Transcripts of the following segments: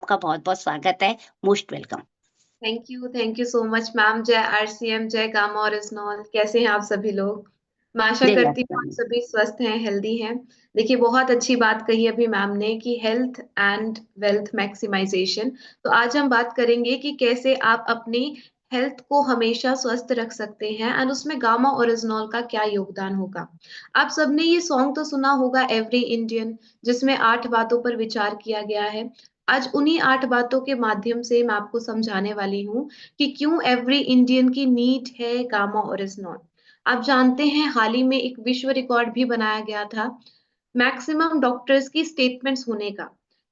आपका बहुत-बहुत स्वागत है। Most welcome. Thank you so much ma'am. जय आरसीएम, जय गामा और इस्नॉल। कैसे हैं आप सभी लोग? मैं आशा जय करती हूँ आप आसमानी। सभी स्वस्थ हैं, हेल्दी हैं। देखिए, बहुत अच्छी बात कही अभी मैम ने कि हेल्थ एंड वेल्थ मैक्सिमाइजेशन। तो आज हम बात करेंगे कि कैसे आप अपनी हेल्थ को हमेशा स्वस्थ रख सकते हैं एंड उसमें गामा और इस्नॉल का क्या योगदान होगा। आप सबने ये सॉन्ग तो सुना होगा, एवरी इंडियन, जिसमें 8 बातों पर विचार किया गया है। आज उन्हीं 8 बातों के माध्यम से मैं आपको समझाने वाली हूँ कि क्यों एवरी इंडियन की नीड है गामा ओरिजिनॉल। आप जानते हैं, हाल ही में एक विश्व रिकॉर्ड भी बनाया गया था मैक्सिमम डॉक्टर्स की स्टेटमेंट्स होने का।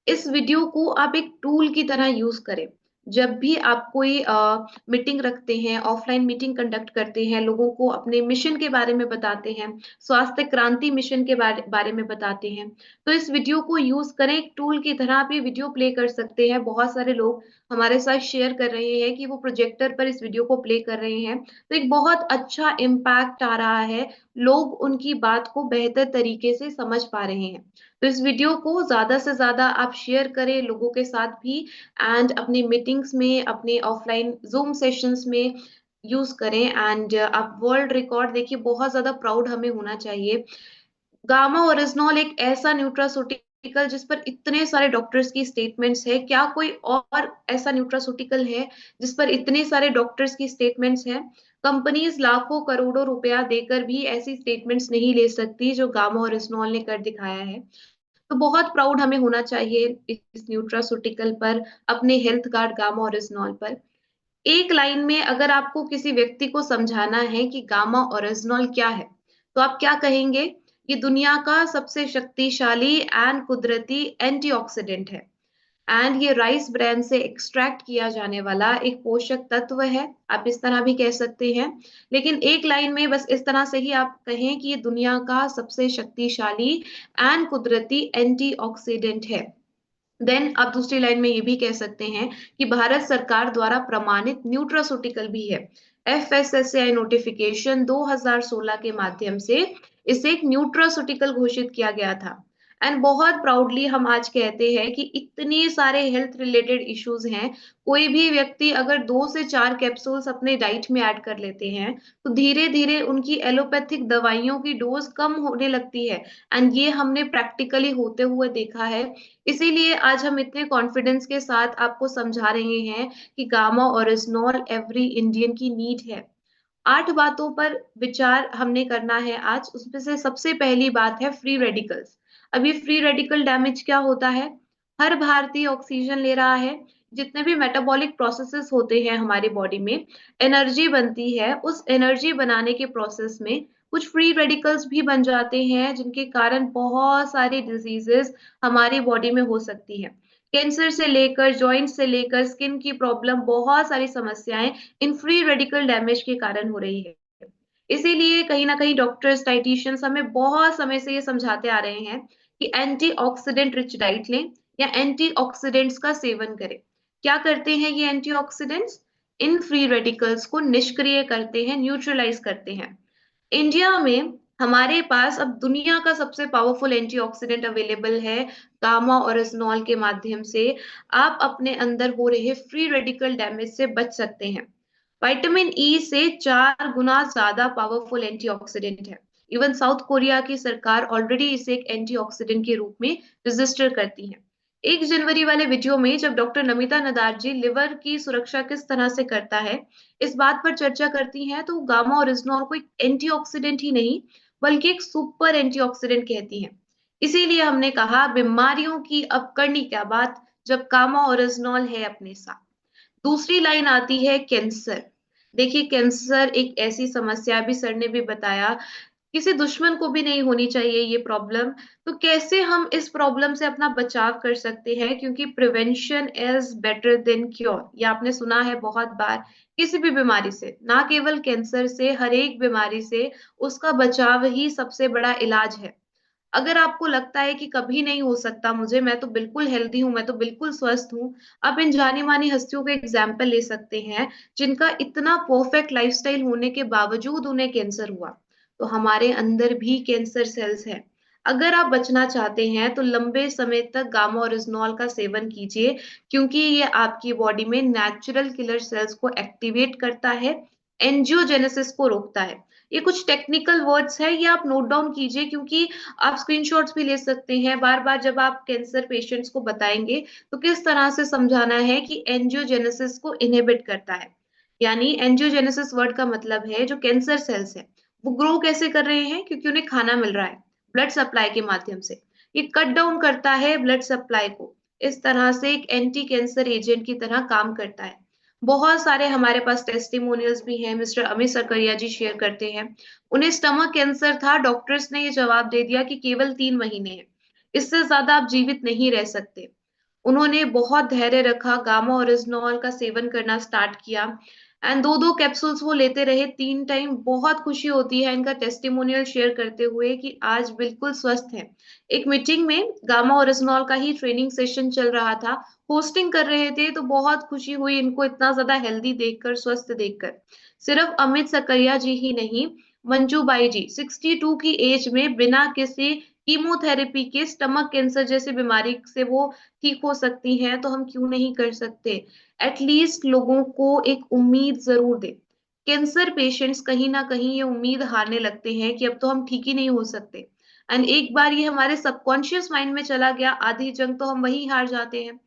इस वीडियो को आप एक टूल की तरह यूज करें। जब भी आप कोई मीटिंग रखते हैं, ऑफलाइन मीटिंग कंडक्ट करते हैं, लोगों को अपने मिशन के बारे में बताते हैं, स्वास्थ्य क्रांति मिशन के बारे में बताते हैं, तो इस वीडियो को यूज करें। एक टूल की तरह आप ये वीडियो प्ले कर सकते हैं। बहुत सारे लोग हमारे साथ शेयर कर रहे हैं कि वो प्रोजेक्टर पर इस वीडियो को प्ले कर रहे हैं, तो एक बहुत अच्छा इम्पैक्ट आ रहा है। लोग उनकी बात को बेहतर तरीके से समझ पा रहे हैं। तो इस वीडियो को ज्यादा से ज्यादा आप शेयर करें लोगों के साथ भी, एंड अपनी मीटिंग्स में, अपने ऑफलाइन जूम सेशंस में यूज करें। एंड आप वर्ल्ड रिकॉर्ड देखिए, बहुत ज्यादा प्राउड हमें होना चाहिए। गामा ओरिजिनॉल एक ऐसा न्यूट्रास्यूटिकल जिस पर इतने सारे डॉक्टर्स की स्टेटमेंट्स है। क्या कोई और ऐसा न्यूट्रास्यूटिकल है जिस पर इतने सारे डॉक्टर्स की स्टेटमेंट्स हैं? कंपनीज लाखों करोड़ों रुपया देकर भी ऐसी स्टेटमेंट्स नहीं ले सकती जो गामा ओरिजिनॉल ने कर दिखाया है। तो बहुत प्राउड हमें होना चाहिए इस न्यूट्रास्यूटिकल पर, अपने हेल्थ कार्ड गामा ओरिजिनॉल पर। एक लाइन में अगर आपको किसी व्यक्ति को समझाना है कि गामा ओरिजिनॉल क्या है, तो आप क्या कहेंगे? ये दुनिया का सबसे शक्तिशाली एंड कुदरती एंटीऑक्सीडेंट है, एंड ये राइस ब्रांड से एक्सट्रैक्ट किया जाने वाला एक पोषक तत्व है। आप इस तरह भी कह सकते हैं। लेकिन एक लाइन में बस इस तरह से ही आप कहें कि ये दुनिया का सबसे शक्तिशाली एंड कुदरती एंटीऑक्सीडेंट है। देन आप दूसरी लाइन में ये भी कह सकते हैं कि भारत सरकार द्वारा प्रमाणित न्यूट्रास्यूटिकल भी है। एफएसएसएआई नोटिफिकेशन 2016 के माध्यम से इसे एक न्यूट्रास्यूटिकल घोषित किया गया था। एंड बहुत प्राउडली हम आज कहते हैं कि इतने सारे हेल्थ रिलेटेड इश्यूज हैं, कोई भी व्यक्ति अगर 2 से 4 कैप्सूल्स अपने डाइट में ऐड कर लेते हैं, तो धीरे धीरे उनकी एलोपैथिक दवाइयों की डोज कम होने लगती है। एंड ये हमने प्रैक्टिकली होते हुए देखा है। इसीलिए आज हम इतने कॉन्फिडेंस के साथ आपको समझा रहे हैं कि गामा ओरिजिनॉल एवरी इंडियन की नीड है। 8 बातों पर विचार हमने करना है आज। उसमें से सबसे पहली बात है फ्री रेडिकल्स। अभी फ्री रेडिकल डैमेज क्या होता है? हर भारतीय ऑक्सीजन ले रहा है, जितने भी मेटाबॉलिक प्रोसेसेस होते हैं हमारी बॉडी में, एनर्जी बनती है। उस एनर्जी बनाने के प्रोसेस में कुछ फ्री रेडिकल्स भी बन जाते हैं, जिनके कारण बहुत सारी डिजीजेस हमारी बॉडी में हो सकती है। कैंसर से लेकर, जॉइंट से लेकर, स्किन की प्रॉब्लम, बहुत सारी समस्याएं इन फ्री रेडिकल डैमेज के कारण हो रही है। इसीलिए कहीं ना कहीं डॉक्टर्स, डाइटिशियंस हमें बहुत समय से ये समझाते आ रहे हैं कि एंटीऑक्सीडेंट रिच डाइट लें या एंटीऑक्सीडेंट्स का सेवन करें। क्या करते हैं ये एंटीऑक्सीडेंट्स? इन फ्री रेडिकल्स को निष्क्रिय करते हैं, न्यूट्रलाइज करते हैं। इंडिया में हमारे पास अब दुनिया का सबसे पावरफुल एंटीऑक्सीडेंट अवेलेबल है गामा ओरिजिनॉल के माध्यम से। आप अपने अंदर हो रहे फ्री रेडिकल डैमेज से बच सकते हैं। विटामिन ई से 4 गुना ज्यादा पावरफुल एंटीऑक्सीडेंट है। इवन साउथ कोरिया की सरकार ऑलरेडी इसे एक एंटीऑक्सीडेंट के रूप में रजिस्टर करती है। 1 जनवरी वाले वीडियो में जब डॉक्टर नमिता नदार जी लिवर की सुरक्षा किस तरह से करता है, इस बात पर चर्चा करती हैं, तो गामा ओरिजिनॉल को एक एंटीऑक्सीडेंट ही नहीं बल्कि एक सुपर एंटीऑक्सीडेंट कहती हैं। इसीलिए हमने कहा, बीमारियों की अब करनी क्या बात जब गामा ओरिजिनॉल है अपने साथ। दूसरी लाइन आती है कैंसर। देखिए, कैंसर एक ऐसी समस्या, भी सर ने भी बताया, किसी दुश्मन को भी नहीं होनी चाहिए ये प्रॉब्लम। तो कैसे हम इस प्रॉब्लम से अपना बचाव कर सकते हैं? क्योंकि prevention is better than cure, ये आपने सुना है बहुत बार। किसी भी बीमारी से, ना केवल कैंसर से, हर एक बीमारी से उसका बचाव ही सबसे बड़ा इलाज है। अगर आपको लगता है कि कभी नहीं हो सकता मुझे, मैं तो बिल्कुल हेल्दी हूँ, मैं तो बिल्कुल स्वस्थ हूँ, आप इन जानी मानी हस्तियों का एग्जाम्पल ले सकते हैं जिनका इतना परफेक्ट लाइफस्टाइल होने के बावजूद उन्हें कैंसर हुआ। तो हमारे अंदर भी कैंसर सेल्स हैं। अगर आप बचना चाहते हैं तो लंबे समय तक गामा ओरिजिनॉल का सेवन कीजिए, क्योंकि ये आपकी बॉडी में नेचुरल किलर सेल्स को एक्टिवेट करता है, एंजियोजेनेसिस को रोकता है। ये कुछ टेक्निकल वर्ड्स है, ये आप नोट डाउन कीजिए, क्योंकि आप स्क्रीनशॉट्स भी ले सकते हैं। बार बार जब आप कैंसर पेशेंट्स को बताएंगे तो किस तरह से समझाना है कि एंजियोजेनेसिस को इनहिबिट करता है। यानी एंजियोजेनेसिस वर्ड का मतलब है जो कैंसर सेल्स है वो ग्रो कैसे कर रहे हैं, क्योंकि उन्हें खाना मिल रहा है ब्लड सप्लाई के माध्यम से। ये कट डाउन करता है ब्लड सप्लाई को, इस तरह से एक एंटी कैंसर एजेंट की तरह काम करता है। बहुत सारे हमारे पास टेस्टिमोनियल्स भी हैं, मिस्टर अमित सकरिया जी शेयर करते हैं। उन्हें स्टमक कैंसर था, डॉक्टर्स ने ये जवाब दे दिया कि केवल 3 महीने है, इससे ज्यादा आप जीवित नहीं रह सकते। उन्होंने बहुत धैर्य रखा, गामा ओरिजिनॉल का सेवन करना स्टार्ट किया एंड 2-2 कैप्सूल्स वो लेते रहे 3 टाइम। बहुत खुशी होती है इनका टेस्टिमोनियल शेयर करते हुए कि आज बिल्कुल स्वस्थ है। एक मीटिंग में गामा ओरिजिनॉल का ही ट्रेनिंग सेशन चल रहा था, होस्टिंग कर रहे थे, तो बहुत खुशी हुई इनको इतना ज्यादा हेल्दी देखकर, स्वस्थ देखकर। सिर्फ अमित सकरिया जी ही नहीं, मंजू बाई जी 62 की एज में बिना किसी कीमोथेरेपी के स्टमक कैंसर जैसी बीमारी से वो ठीक हो सकती हैं, तो हम क्यों नहीं कर सकते। एटलीस्ट लोगों को एक उम्मीद जरूर दे। कैंसर पेशेंट्स कहीं ना कहीं ये उम्मीद हारने लगते हैं कि अब तो हम ठीक ही नहीं हो सकते, एंड एक बार ये हमारे सबकॉन्शियस माइंड में चला गया, आधी जंग तो हम वही हार जाते हैं।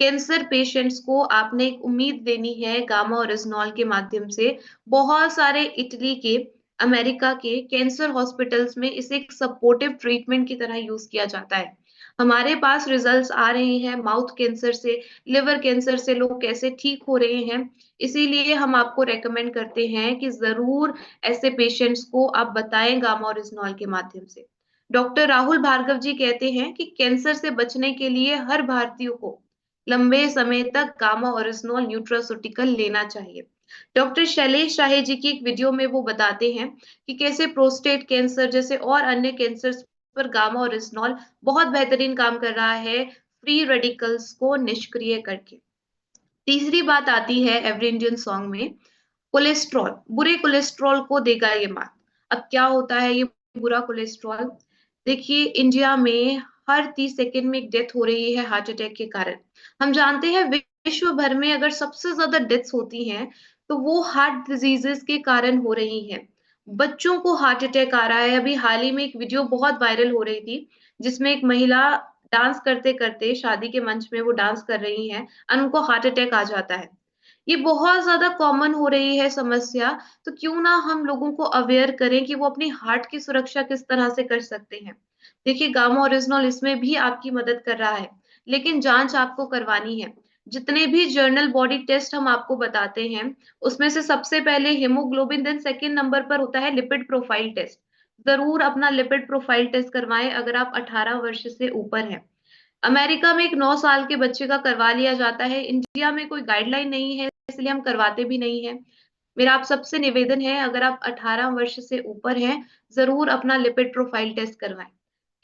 कैंसर पेशेंट्स को आपने एक उम्मीद देनी है गामा ओरिजिनॉल के माध्यम से। बहुत सारे इटली के, अमेरिका के कैंसर हॉस्पिटल्स में इसे एक सपोर्टिव ट्रीटमेंट की तरह यूज किया जाता है। हमारे पास रिजल्ट्स आ रहे हैं माउथ कैंसर से, लिवर कैंसर से लोग कैसे ठीक हो रहे हैं। इसीलिए हम आपको रेकमेंड करते हैं कि जरूर ऐसे पेशेंट्स को आप बताएं गामा ओरिजिनॉल के माध्यम से। डॉक्टर राहुल भार्गव जी कहते हैं कि कैंसर से बचने के लिए हर भारतीय को लंबे समय तक गामा ओरिजिनॉल न्यूट्रास्यूटिकल लेना चाहिए। डॉक्टर शैलेश शाहे जी की एक वीडियो में वो बताते हैं कि कैसे प्रोस्टेट कैंसर जैसे और अन्य कैंसर पर गामा ओरिजिनॉल बहुत बेहतरीन काम कर रहा है, फ्री रेडिकल्स को निष्क्रिय करके। तीसरी बात आती है एवरी इंडियन सॉन्ग में, कोलेस्ट्रॉल। बुरे कोलेस्ट्रॉल को देगा ये मात। अब क्या होता है ये बुरा कोलेस्ट्रॉल? देखिए, इंडिया में हर 30 सेकंड में एक डेथ हो रही है हार्ट अटैक के कारण। हम जानते हैं विश्व भर में अगर सबसे ज्यादा डेथ्स होती हैं तो वो हार्ट डिजीजेस के कारण हो रही हैं। बच्चों को हार्ट अटैक आ रहा है। अभी हाल ही में एक वीडियो बहुत वायरल हो रही थी जिसमें एक महिला डांस करते करते, शादी के मंच में वो डांस कर रही हैं और उनको हार्ट अटैक आ जाता है। ये बहुत ज्यादा कॉमन हो रही है समस्या। तो क्यों ना हम लोगों को अवेयर करें कि वो अपनी हार्ट की सुरक्षा किस तरह से कर सकते हैं। देखिए, गामा ओरिजिनॉल इसमें भी आपकी मदद कर रहा है, लेकिन जांच आपको करवानी है। जितने भी जर्नल बॉडी टेस्ट हम आपको बताते हैं उसमें से सबसे पहले हेमोग्लोबिन, देन सेकंड नंबर पर होता है लिपिड प्रोफाइल टेस्ट। जरूर अपना लिपिड प्रोफाइल टेस्ट करवाएं अगर आप 18 वर्ष से ऊपर हैं। अमेरिका में एक 9 साल के बच्चे का करवा लिया जाता है, इंडिया में कोई गाइडलाइन नहीं है इसलिए हम करवाते भी नहीं है। मेरा आप सबसे निवेदन है, अगर आप 18 वर्ष से ऊपर हैं जरूर अपना लिपिड प्रोफाइल टेस्ट करवाएं।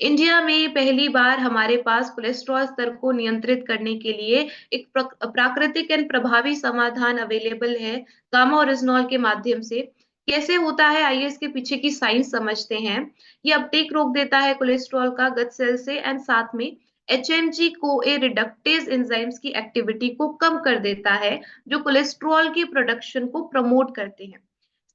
इंडिया में पहली बार हमारे पास कोलेस्ट्रॉल स्तर को नियंत्रित करने के लिए एक प्राकृतिक एंड प्रभावी समाधान अवेलेबल है गामा ओरिजिनॉल के माध्यम से। कैसे होता है आइए इसके पीछे की साइंस समझते हैं। ये अपटेक रोक देता है कोलेस्ट्रॉल का गट सेल से, एंड साथ में एचएमजी को ए रिडक्टेज एंजाइम्स की एक्टिविटी को कम कर देता है जो कोलेस्ट्रॉल की प्रोडक्शन को प्रमोट करते हैं।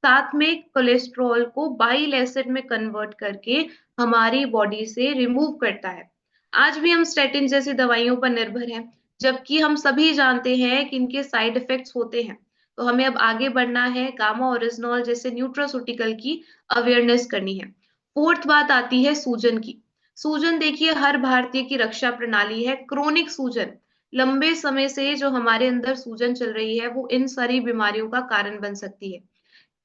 साथ में कोलेस्ट्रॉल को बाइल एसिड में कन्वर्ट करके हमारी बॉडी से रिमूव करता है। आज भी हम स्टैटिन जैसी दवाइयों पर निर्भर हैं, जबकि हम सभी जानते हैं कि इनके साइड इफेक्ट्स होते हैं। तो हमें अब आगे बढ़ना है, गामा ओरिजिनॉल जैसे न्यूट्रास्यूटिकल की अवेयरनेस करनी है। फोर्थ बात आती है सूजन की। सूजन देखिए हर भारतीय की रक्षा प्रणाली है। क्रोनिक सूजन, लंबे समय से जो हमारे अंदर सूजन चल रही है वो इन सारी बीमारियों का कारण बन सकती है।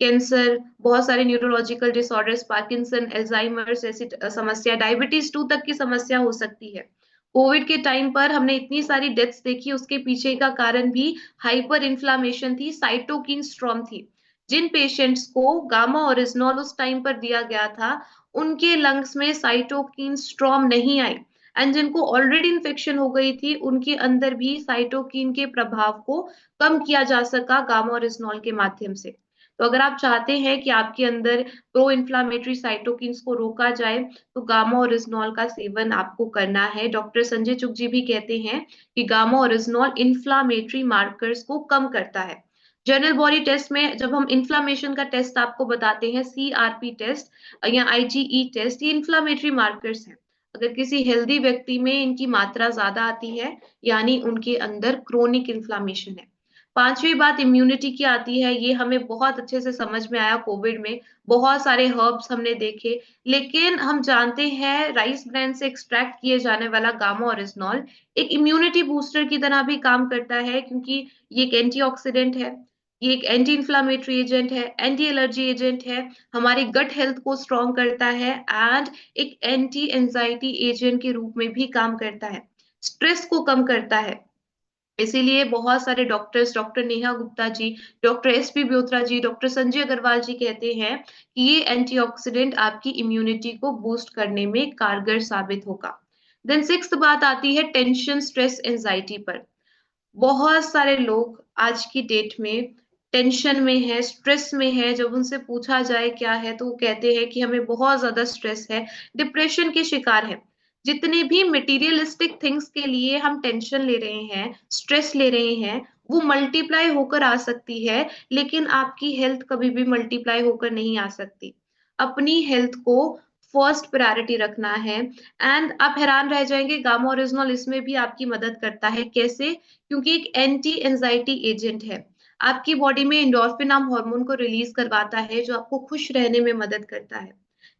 कैंसर, बहुत सारे न्यूरोलॉजिकल डिसऑर्डर्स, पार्किंसन, एल्जाइमर्स ऐसी समस्या, डायबिटीज 2 तक की समस्या हो सकती है। कोविड के टाइम पर हमने इतनी सारी डेथ्स देखी, उसके पीछे का कारण भी हाइपर इन्फ्लामेशन थी, साइटोकिन स्ट्रॉम थी। जिन पेशेंट्स को गामा ओरिजिनॉल उस टाइम पर दिया गया था उनके लंग्स में साइटोकिन स्ट्रॉम नहीं आई, एंड जिनको ऑलरेडी इन्फेक्शन हो गई थी उनके अंदर भी साइटोकिन के प्रभाव को कम किया जा सका गामा ओरिजिनॉल के माध्यम से। तो अगर आप चाहते हैं कि आपके अंदर प्रो इन्फ्लामेटरी साइटोकिन्स को रोका जाए, तो गामा ओरिजिनॉल का सेवन आपको करना है। डॉक्टर संजय चुग जी भी कहते हैं कि गामा ओरिजिनॉल इन्फ्लामेटरी मार्कर्स को कम करता है। जनरल बॉडी टेस्ट में जब हम इन्फ्लामेशन का टेस्ट आपको बताते हैं, सीआरपी टेस्ट या आईजीई टेस्ट, ये इन्फ्लामेटरी मार्कर्स हैं। अगर किसी हेल्दी व्यक्ति में इनकी मात्रा ज्यादा आती है, यानी उनके अंदर क्रोनिक इन्फ्लामेशन है। पांचवी बात इम्यूनिटी की आती है। ये हमें बहुत अच्छे से समझ में आया कोविड में। बहुत सारे हर्ब्स हमने देखे, लेकिन हम जानते हैं राइस ब्रांड से एक्सट्रैक्ट किए जाने वाला गामा ओरिजिनॉल एक इम्यूनिटी बूस्टर की तरह भी काम करता है, क्योंकि ये एक एंटीऑक्सीडेंट है, ये एक एंटी इन्फ्लामेटरी एजेंट है, एंटी एलर्जी एजेंट है, हमारी गट हेल्थ को स्ट्रॉन्ग करता है एंड एक एंटी एंजाइटी एजेंट के रूप में भी काम करता है, स्ट्रेस को कम करता है। इसीलिए बहुत सारे doctors, doctor Neha Gupta ji, doctor SP ब्योत्रा जी, डॉक्टर संजय अग्रवाल जी कहते हैं कि ये एंटीऑक्सीडेंट आपकी इम्यूनिटी को बूस्ट करने में कारगर साबित होगा। देन सिक्स्थ बात आती है टेंशन, स्ट्रेस, एंजाइटी पर। बहुत सारे लोग आज की डेट में टेंशन में है, स्ट्रेस में है। जब उनसे पूछा जाए क्या है, तो वो कहते हैं कि हमें बहुत ज्यादा स्ट्रेस है, डिप्रेशन के शिकार है। जितने भी मटेरियलिस्टिक थिंग्स के लिए हम टेंशन ले रहे हैं, स्ट्रेस ले रहे हैं, वो मल्टीप्लाई होकर आ सकती है, लेकिन आपकी हेल्थ कभी भी मल्टीप्लाई होकर नहीं आ सकती। अपनी हेल्थ को फर्स्ट प्रायोरिटी रखना है। एंड आप हैरान रह जाएंगे, गामा ओरिजिनॉल इसमें भी आपकी मदद करता है। कैसे? क्योंकि एक एंटी एंजाइटी एजेंट है। आपकी बॉडी में एंडोर्फिन नाम हार्मोन को रिलीज करवाता है, जो आपको खुश रहने में मदद करता है।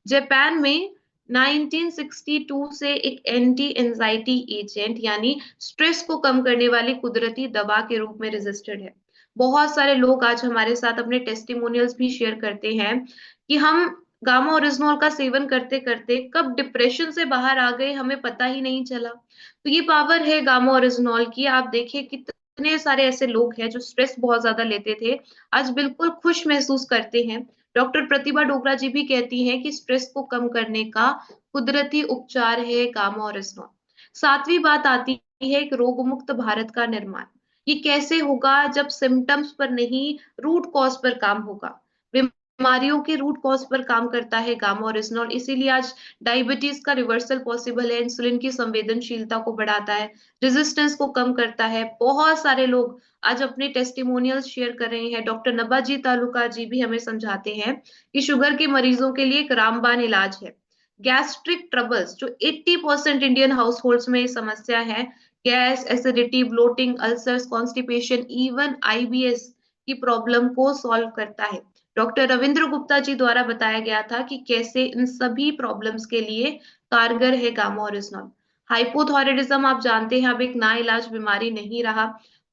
जापान में 1962 से एक एंटी एंजाइटी एजेंट यानी स्ट्रेस को कम करने वाली कुदरती दवा के रूप में रजिस्टर्ड है। बहुत सारे लोग आज हमारे साथ अपने टेस्टिमोनियल्स भी शेयर करते हैं कि हम गामा ओरिजिनॉल का सेवन करते करते कब डिप्रेशन से बाहर आ गए, हमें पता ही नहीं चला। तो ये पावर है गामा ओरिजिनॉल की। आप देखिए कितने सारे ऐसे लोग हैं जो स्ट्रेस बहुत ज्यादा लेते थे, आज बिल्कुल खुश महसूस करते हैं। डॉक्टर प्रतिभा डोगरा जी भी कहती हैं कि स्ट्रेस को कम करने का कुदरती उपचार है गामा ओरिजिनॉल। सातवीं बात आती है एक रोग मुक्त भारत का निर्माण। ये कैसे होगा? जब सिम्टम्स पर नहीं, रूट कॉज पर काम होगा। बीमारियों के रूट कॉज पर काम करता है गामा ओरिजिनॉल। इसीलिए आज डायबिटीज का रिवर्सल पॉसिबल है, इंसुलिन की संवेदनशीलता को बढ़ाता है, रेजिस्टेंस को कम करता है। बहुत सारे लोग आज अपने टेस्टिमोनियल्स शेयर कर रहे हैं। डॉक्टर नबाजी तालुका जी भी हमें समझाते हैं कि शुगर के मरीजों के लिए एक रामबाण इलाज है। गैस्ट्रिक ट्रबल्स, जो 80% इंडियन हाउस में समस्या है, gas, acidity, bloating, ulcers, constipation, even IBS की प्रॉब्लम को सॉल्व करता है। डॉक्टर रविंद्र गुप्ता जी द्वारा बताया गया था कि कैसे इन सभी प्रॉब्लम्स के लिए कारगर है गामा ओरिजिनॉल। हाइपोथायराइडिज्म आप जानते हैं अब एक नाइलाज बीमारी नहीं रहा।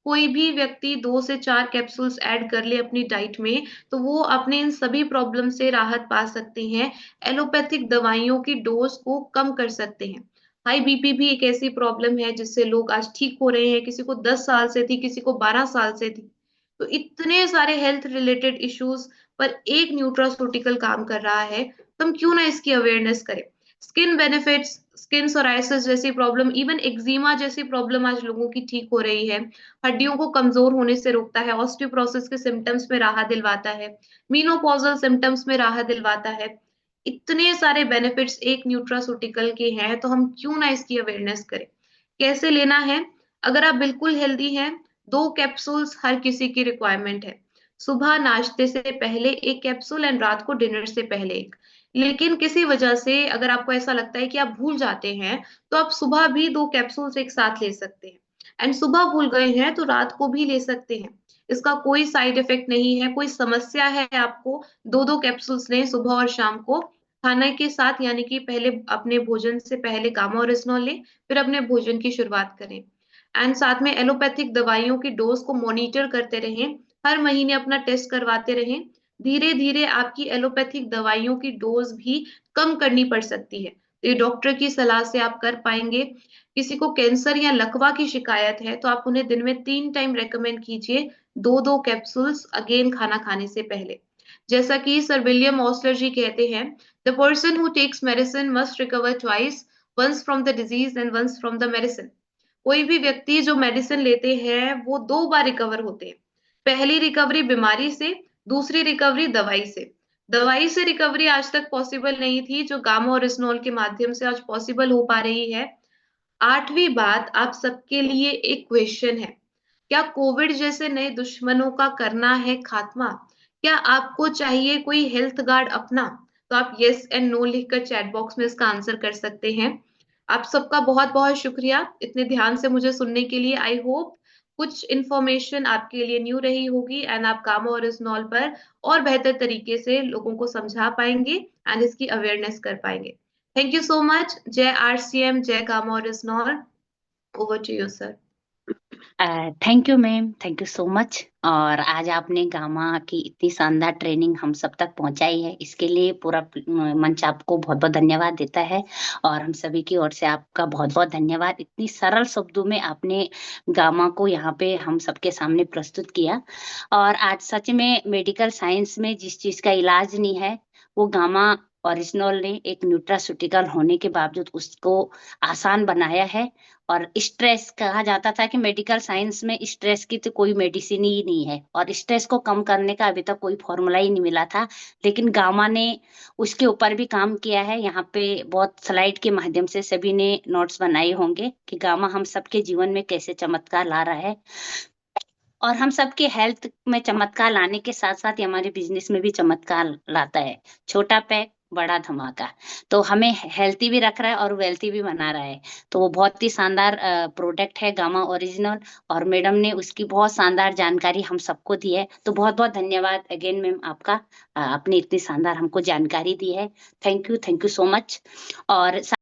कोई भी व्यक्ति 2 से 4 कैप्सूल्स ऐड कर ले अपनी डाइट में, तो वो अपने इन सभी प्रॉब्लम से राहत पा सकते हैं। एलोपैथिक दवाइयों की डोज को कम कर सकते हैं। हाई बीपी भी एक ऐसी प्रॉब्लम है जिससे लोग आज ठीक हो रहे हैं। किसी को 10 साल से थी, किसी को 12 साल से थी। तो इतने सारे हेल्थ रिलेटेड इश्यूज पर एक न्यूट्रास्यूटिकल काम कर रहा है, तो हम क्यों ना इसकी अवेयरनेस करें। स्किन बेनिफिट्स, स्किन सोराइसिस जैसी प्रॉब्लम, इवन एक्जिमा जैसी प्रॉब्लम आज लोगों की ठीक हो रही है। हड्डियों को कमजोर होने से रोकता है, ऑस्टियोपोरोसिस के सिम्टम्स में राहत दिलवाता है, मीनोपॉजल सिम्टम्स में राहत दिलवाता है। इतने सारे बेनिफिट्स एक न्यूट्रास्यूटिकल के हैं, तो हम क्यों ना इसकी अवेयरनेस करें। कैसे लेना है? अगर आप बिल्कुल हेल्दी हैं, 2 कैप्सूल्स हर किसी की रिक्वायरमेंट है। सुबह नाश्ते से पहले 1 कैप्सूल एंड रात को डिनर से पहले एक। लेकिन किसी वजह से अगर आपको ऐसा लगता है कि आप भूल जाते हैं, तो आप सुबह भी 2 कैप्सूल्स एक साथ ले सकते हैं। एंड सुबह भूल गए हैं तो रात को भी ले सकते हैं। इसका कोई साइड इफेक्ट नहीं है। कोई समस्या है आपको, 2 कैप्सूल्स लें सुबह और शाम को खाने के साथ, यानी कि पहले अपने भोजन से पहले गामा ओरिजिनॉल लें, फिर अपने भोजन की शुरुआत करें। एंड साथ में एलोपैथिक दवाइयों की डोज को मॉनिटर करते रहें, हर महीने अपना टेस्ट करवाते रहें। धीरे धीरे आपकी एलोपैथिक दवाइयों की डोज भी कम करनी पड़ सकती है, तो ये डॉक्टर की सलाह से आप कर पाएंगे। किसी को कैंसर या लकवा की शिकायत है, तो आप उन्हें दिन में 3 टाइम रेकमेंड कीजिए, 2-2 कैप्सूल्स अगेन खाना खाने से पहले। जैसा कि सर विलियम ऑस्लर जी कहते हैं, the person who takes medicine must recover twice, once from the disease and once from the medicine. कोई भी व्यक्ति जो मेडिसिन लेते हैं वो 2 बार रिकवर होते हैं। पहली रिकवरी बीमारी से, दूसरी रिकवरी दवाई से रिकवरी आज तक पॉसिबल नहीं थी, जो गामा ओरिजिनोल के माध्यम से आज पॉसिबल हो पा रही है। आठवीं बात, आप सबके लिए एक क्वेश्चन है, क्या कोविड जैसे नए दुश्मनों का करना है खात्मा? क्या आपको चाहिए कोई हेल्थ गार्ड अपना? तो आप यस एंड नो लिखकर चैट बॉक्स में इसका आंसर कर सकते हैं। आप सबका बहुत बहुत शुक्रिया इतने ध्यान से मुझे सुनने के लिए। आई होप कुछ इन्फॉर्मेशन आपके लिए न्यू रही होगी एंड आप गामा ओरिजिनोल पर और बेहतर तरीके से लोगों को समझा पाएंगे एंड इसकी अवेयरनेस कर पाएंगे। Thank you so much. जय आरसीएम, जय गामा ओरिजिनोल। Over to you sir. Thank you ma'am, thank you so much. और आज आपने गामा की इतनी शानदार ट्रेनिंग हम सब तक पहुंचाई है, इसके लिए पूरा मंच आपको बहुत बहुत धन्यवाद देता है। और हम सभी की ओर से आपका बहुत बहुत धन्यवाद। इतनी सरल शब्दों में आपने गामा को यहाँ पे हम सबके सामने प्रस्तुत किया। और आज सच में मेडिकल साइंस में जिस चीज का इलाज नहीं है, वो गामा ओरिजिनल ने एक न्यूट्रास्यूटिकल होने के बावजूद उसको आसान बनाया है। और स्ट्रेस कहा जाता था कि मेडिकल साइंस में स्ट्रेस की तो कोई मेडिसिन ही नहीं है, और स्ट्रेस को कम करने का अभी तक कोई फॉर्मूला ही नहीं मिला था। लेकिन गामा ने उसके ऊपर भी काम किया है। यहाँ पे बहुत स्लाइड के माध्यम से सभी ने नोट्स बनाए होंगे कि गामा हम सबके जीवन में कैसे चमत्कार ला रहा है। और हम सबके हेल्थ में चमत्कार लाने के साथ साथ हमारे बिजनेस में भी चमत्कार लाता है। छोटा पैक बड़ा धमाका। तो हमें हेल्थी भी रख रहा है और वेल्थी भी बना रहा है। तो वो बहुत ही शानदार प्रोडक्ट है गामा ओरिजिनल। और मैडम ने उसकी बहुत शानदार जानकारी हम सबको दी है। तो बहुत बहुत धन्यवाद अगेन मैम आपका, आपने इतनी शानदार हमको जानकारी दी है। Thank you so much. और